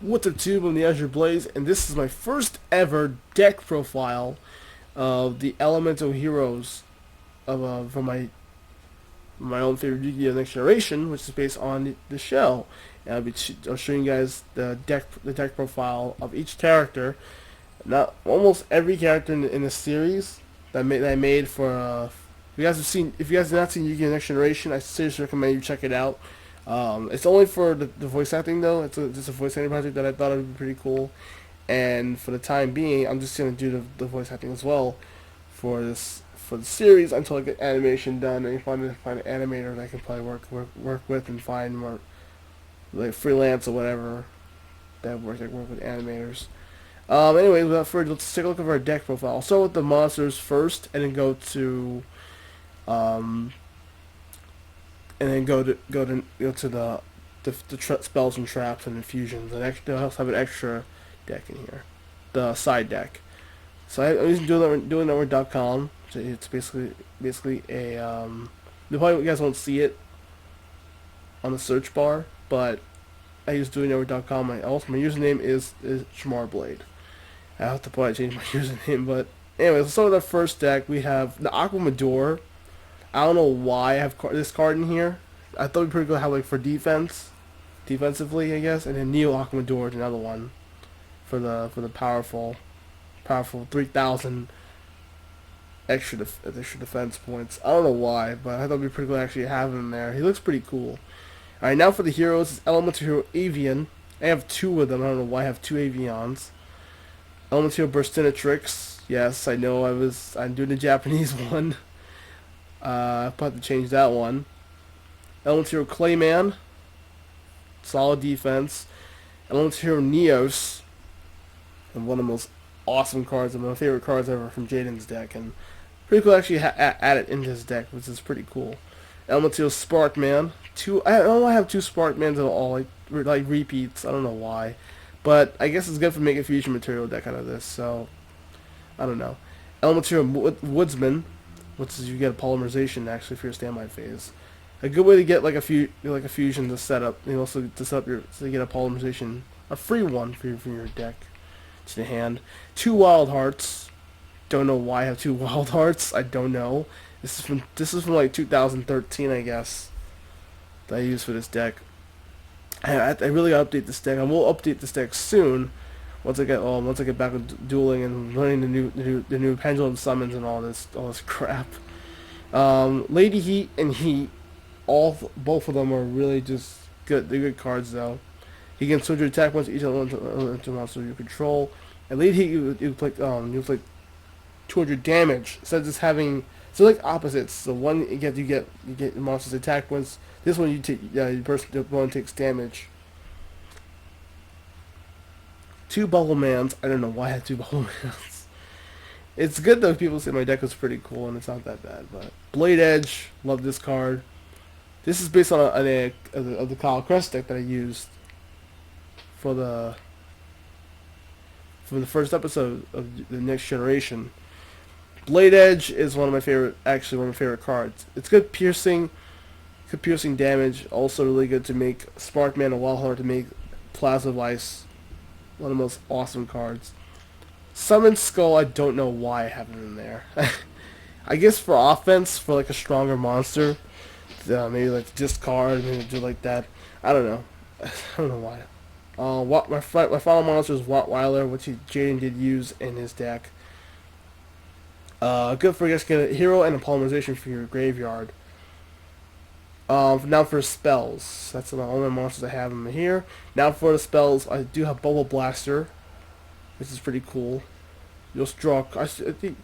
What's up, Tube? I'm the Azure Blaze, and this is my first ever deck profile of the elemental heroes of from my own favorite Yugioh Next Generation, which is based on the show. And I'll show you guys the deck profile of each character. Not almost every character in the series that I made for. If you guys have not seen Yugioh Next Generation, I seriously recommend you check it out. It's only for the voice acting though. Just a voice acting project that I thought would be pretty cool. And for the time being, I'm just gonna do the voice acting as well for the series until I get animation done and find an animator that I can probably work with and find more like freelance or whatever that work with animators. Anyway, without further ado, let's take a look at our deck profile. I'll start with the monsters first, and then um, go to the spells and traps and infusions. And they'll also have an extra deck in here, the side deck. So I'm using duelingnetwork.com. So it's basically a you guys won't see it on the search bar, but I use duelingnetwork.com. My username is Shmarblade. I have to probably change my username, but anyway, let's start with our first deck. We have the Aquamador. I don't know why I have this card in here. I thought it'd be pretty good to have like for defensively, I guess, and then Neo Aquamador is another one for the powerful 3,000 extra defense points. I don't know why, but I thought it'd be pretty cool to actually have him there. He looks pretty cool. All right, now for the heroes, it's Elemental Hero Avian. I have two of them. I don't know why I have two Avians. Elemental Hero Burstinatrix. Yes, I know. I'm doing the Japanese one. I'll have to change that one. Elemental Hero Clayman. Solid defense. Elemental Hero Neos. And one of the most awesome cards, and my favorite cards ever from Jaden's deck. And pretty cool to actually add it into his deck, which is pretty cool. Elemental Sparkman. I don't know why I have two Sparkmans at all, like repeats. I don't know why. But I guess it's good for making fusion material deck out of this, so I don't know. Elemental Woodsman, which is you get a polymerization actually for your standby phase. A good way to get like a fusion to set up. You also to set up so you get a polymerization, a free one for your deck to the hand. Two Wild Hearts. Don't know why I have two Wild Hearts. I don't know. This is from like 2013, I guess, that I used for this deck. I really gotta update this deck. I will update this deck soon once I get back with dueling and learning the new pendulum summons and all this crap. Lady Heat and Heat, both of them are really just good. They're good cards though. He can switch your attack once each elemental monster you control. And Lady Heat you play 200 damage. Instead of just having like opposites. The one you get monsters attack once. This one the opponent takes damage. Two Bubble Mans. I don't know why I had two Bubble Mans. It's good though. People say my deck was pretty cool and it's not that bad. But Blade Edge, love this card. This is based on the Kyle Cress deck that I used for the first episode of the Next Generation. Blade Edge is one of my favorite cards. It's good piercing damage. Also really good to make Sparkman and Wild Heart to make Plasma Vice. One of the most awesome cards. Summon Skull, I don't know why I have it in there. I guess for offense, for like a stronger monster. Maybe like discard, maybe do like that. I don't know. I don't know why. My final monster is Wattweiler, which Jaden did use in his deck. Good for just get a hero and a polymerization for your graveyard. Now for spells, that's the only monsters I have in here. Now for the spells, I do have Bubble Blaster, which is pretty cool. You'll draw. I think.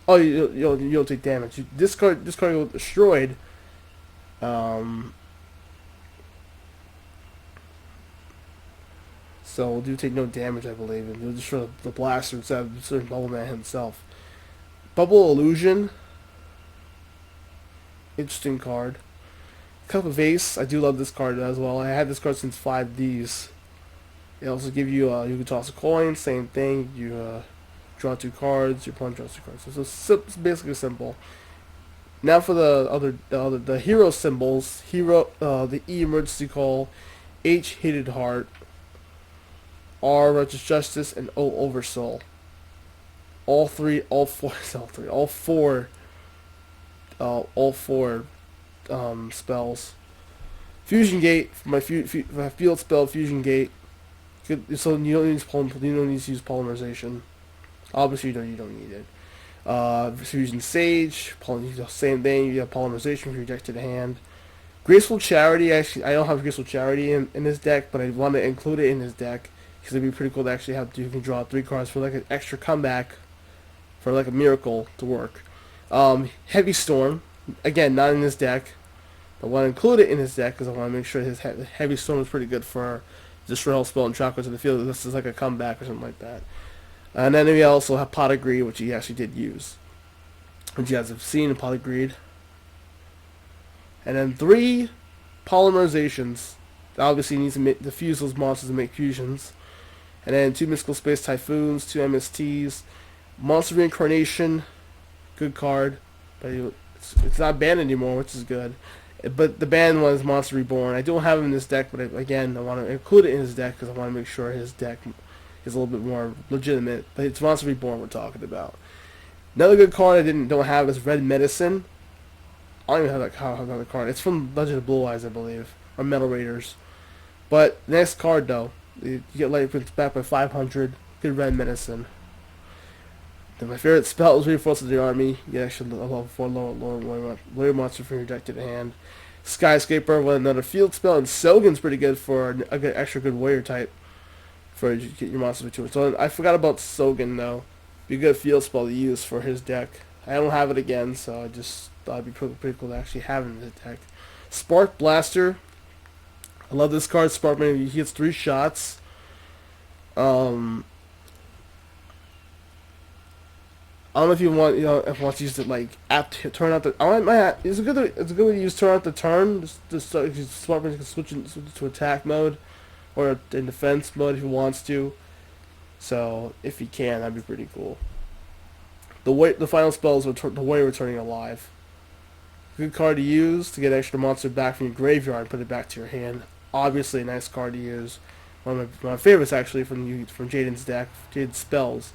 Oh, you'll take damage. This card will get destroyed. So do take no damage, I believe, and you'll destroy the blaster instead of destroying Bubble Man himself. Bubble Illusion. Interesting card. Cup of Ace. I do love this card as well. I had this card since 5Ds. It also give you you can toss a coin. Same thing. You draw two cards. Your opponent draws two cards. So it's basically simple. Now for the hero symbols. The E emergency call. H hated heart. R Righteous Justice, and O Oversoul. All four spells. Fusion Gate for my field spell. Fusion Gate. So you don't need to use polymerization. Obviously, you don't need it. Fusion Sage. Same thing. You have polymerization for your deck to the hand. Graceful Charity. Actually, I don't have Graceful Charity in this deck, but I want to include it in this deck because it'd be pretty cool to actually have. You can draw 3 cards for like an extra comeback, for like a miracle to work. Heavy Storm. Again, not in this deck. I want to include it in his deck because I want to make sure his Heavy Storm is pretty good for destroy all spell and trap cards in the field. This is like a comeback or something like that. And then we also have Pot of Greed, which he actually did use, which you guys have seen in Pot of Greed. And then 3 polymerizations. Obviously, he needs to fuse those monsters to make fusions. And then 2 Mystical Space Typhoons, 2 MSTs, Monster Reincarnation, good card, but it's not banned anymore, which is good. But the banned one is Monster Reborn. I don't have him in this deck, but again, I want to include it in his deck because I want to make sure his deck is a little bit more legitimate. But it's Monster Reborn we're talking about. Another good card I don't have is Red Medicine. I don't even have another card. It's from Legend of Blue Eyes, I believe, or Metal Raiders. But next card though, you get light points back by 500. Good Red Medicine. Then my favorite spell is Reinforce of the Army. You get actually a level 4 lower monster from your deck to the hand. Skyscraper with another field spell, and Sogan's pretty good for a good, extra good warrior type for you to get your monsters to it. So I forgot about Sogan though. Be a good field spell to use for his deck. I don't have it again, so I just thought it'd be pretty cool to actually have it in his deck. Spark Blaster. I love this card. Sparkman, he hits 3 shots. I don't know if you want, if you want to use it like turn out the. It's a good way to use turn out the turn. Sparkman can switch to attack mode, or in defense mode if he wants to. So if he can, that'd be pretty cool. The final spell is the Warrior Returning Alive. Good card to use to get extra monster back from your graveyard and put it back to your hand. Obviously, a nice card to use. One of my favorites actually from Jaden's deck, Jaden's spells.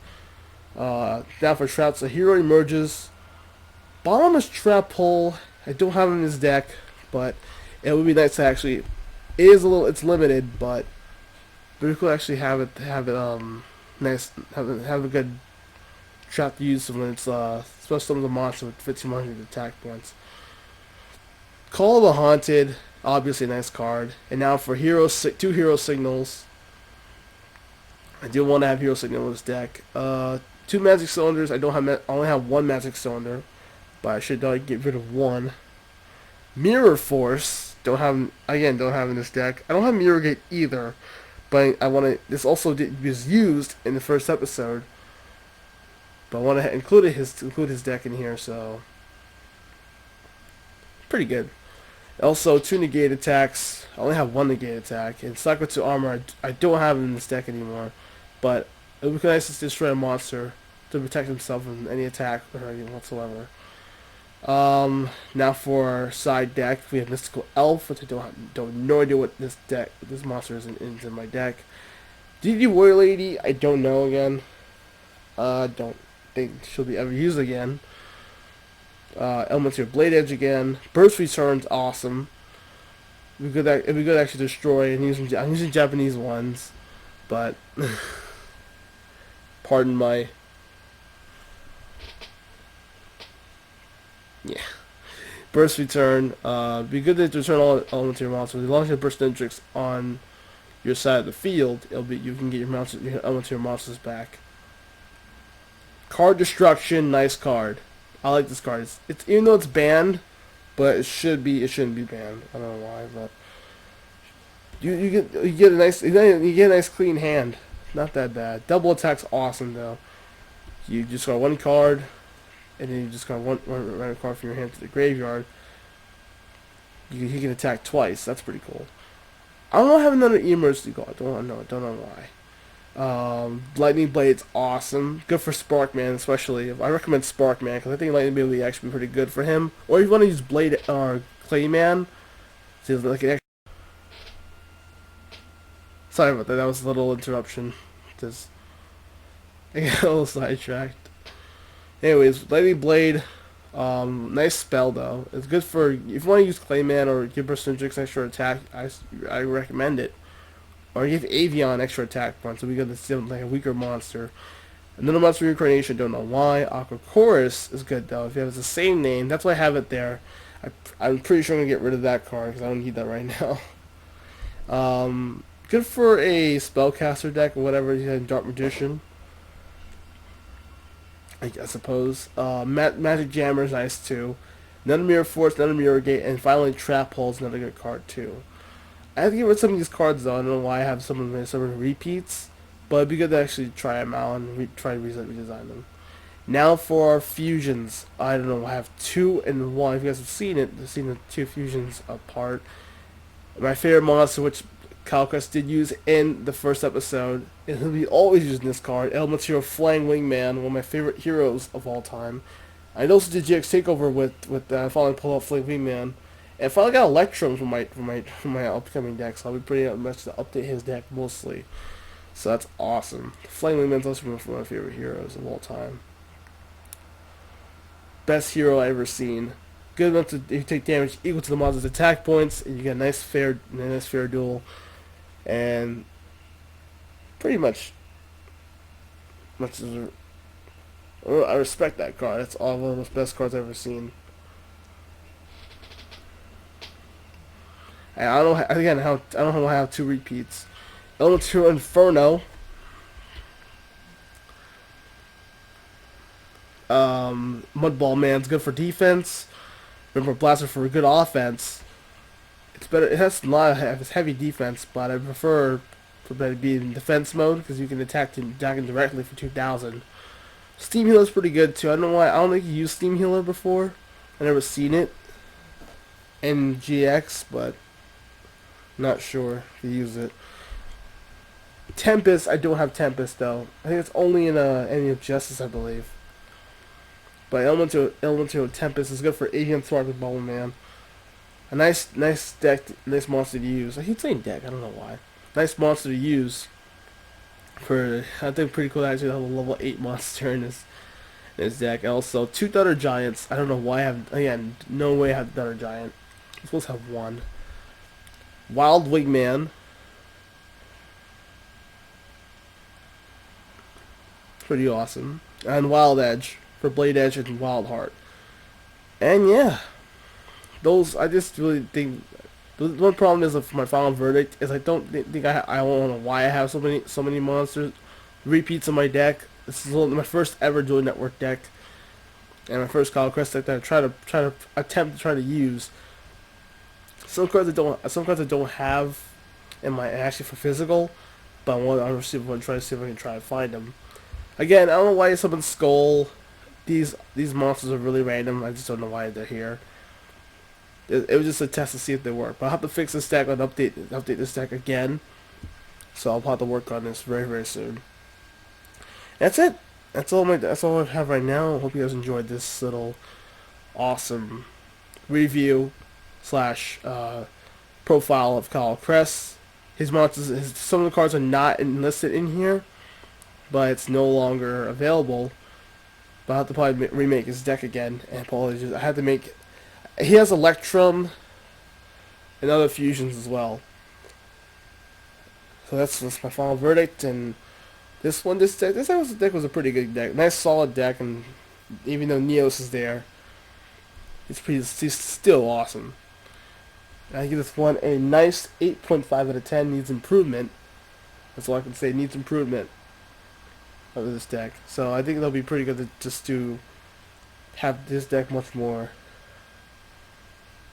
Now for traps, a hero emerges. Bottomless Trap Hole. I don't have him in his deck, but it would be nice to actually. It's limited, but pretty cool to actually have it nice, have a good trap to use when it's especially some of the monster with 1500 attack points. Call of the Haunted, obviously a nice card. And now for 2 hero signals. I do want to have hero signal in this deck. 2 magic cylinders. I only have 1 magic cylinder, but I should get rid of 1. Mirror Force. Don't have in this deck. I don't have Mirror Gate either, but I want to. This also was used in the first episode, but I want to include his deck in here. So pretty good. Also, 2 negate attacks. I only have 1 negate attack. And Cycle 2 armor. I don't have in this deck anymore, but it would be nice to destroy a monster to protect himself from any attack or anything whatsoever. Now for side deck, we have Mystical Elf, which I don't no idea what this monster is in my deck. DD Warrior Lady, I don't know again. Don't think she'll be ever used again. Elemental Blade Edge again. Burst Return's awesome. It'd be good to actually destroy, and I'm using Japanese ones, but pardon my. Yeah. Burst Return. Be good to return all elementary monsters. As long as you have Burst Kendrick on your side of the field, you can get your elementary monsters back. Card Destruction, nice card. I like this card. It's even though it's banned, but it shouldn't be banned. I don't know why, but you get a nice clean hand. Not that bad. Double attack's awesome though. You just got 1 card, and then you just got one random card from your hand to the graveyard. He can attack twice. That's pretty cool. I don't have another emergency card. Don't know why. Lightning Blade's awesome. Good for Sparkman, especially. I recommend Sparkman because I think Lightning Blade will actually be pretty good for him. Or if you want to use Blade or Clayman, so like Sorry about that. That was a little interruption. Just I got a little sidetracked. Anyways, Lightning Blade. Nice spell though. It's good for if you want to use Clayman or give Berserk's extra attack. I recommend it. Or give Avion extra attack points so we get this like a weaker monster. Another monster reincarnation, don't know why. Aqua Chorus is good though. If it has the same name, that's why I have it there. I'm pretty sure I'm gonna get rid of that card because I don't need that right now. Good for a spellcaster deck or whatever. You have Dark Magician, I suppose. Magic Jammer is nice too. Another Mirror Force, another Mirror Gate, and finally Trap Hole is another good card too. I have to get rid of some of these cards though. I don't know why I have some of the repeats, but it'd be good to actually try them out and try to redesign them. Now for our fusions. I don't know. I have 2 and 1. If you guys have seen it, you've seen the 2 fusions apart. My favorite monster, which Kyle Cress did use in the first episode, and he'll be always using this card. Elemental Hero Flying Wingman, one of my favorite heroes of all time. I also did GX Takeover with finally pulled off Flying Wingman. And finally got Electrum from my upcoming deck, so I'll be pretty much to update his deck mostly. So that's awesome. Flame Wingman's also one of my favorite heroes of all time. Best hero I ever seen. Good enough to if you take damage equal to the monster's attack points, and you get a nice fair duel, and pretty much I respect that card. That's all one of the best cards I've ever seen. And I don't know how I have 2 repeats. Elemental Inferno. Mudball Man's good for defense. Remember Blaster for good offense. It's better. It has a lot of heavy defense, but I prefer for that to be in defense mode because you can attack him directly for 2,000. Steam Healer's pretty good too. I don't know why. I don't think you used Steam Healer before. I never seen it in GX, but not sure if you use it. Tempest, I don't have Tempest though. I think it's only in Enemy of Justice, I believe. But Elemental Tempest is good for Avian Throg with Bubble Man. A nice deck, nice monster to use. I keep saying deck, I don't know why. Nice monster to use. For I think pretty cool to actually have a level 8 monster in this deck. Also, 2 Thunder Giants. I don't know why I have. Again, no way I have Thunder Giant. I'm supposed to have 1. Wild Wingman. Pretty awesome. And Wild Edge for Blade Edge and Wild Heart. And yeah, those I just really think. The one problem is with my final verdict is I don't think I don't know why I have so many monsters repeats in my deck. This is my first ever Dueling Network deck, and my first Kyle Cress deck that I attempt to use. Some cards I don't have in my actually for physical, but I'm trying to see if I can try to find them. Again, I don't know why someone's Skull. These monsters are really random. I just don't know why they're here. It was just a test to see if they work. But I'll have to fix this deck and update this deck again. So I'll have to work on this very, very soon. That's it. That's all I have right now. I hope you guys enjoyed this little awesome review / profile of Kyle Cress. His monsters, some of the cards are not enlisted in here, but it's no longer available. But I'll have to probably remake his deck again. And apologies, I had to make. He has Electrum and other fusions as well. So that's my final verdict. And this deck was a pretty good deck. Nice solid deck, and even though Neos is there, he's still awesome. I give this one a nice 8.5 out of 10. Needs improvement. That's all I can say. Needs improvement of this deck. So I think it'll be pretty good to have this deck much more,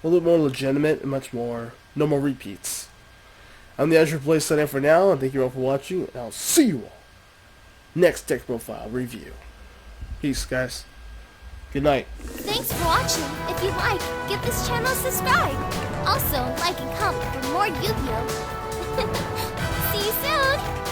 a little more legitimate and no more repeats. I'm the Azure Play signing for now, and thank you all for watching, and I'll see you all next deck profile review. Peace, guys. Good night. Thanks for watching. If you like, give this channel a subscribe. Also, like and comment for more Yu-Gi-Oh! See you soon!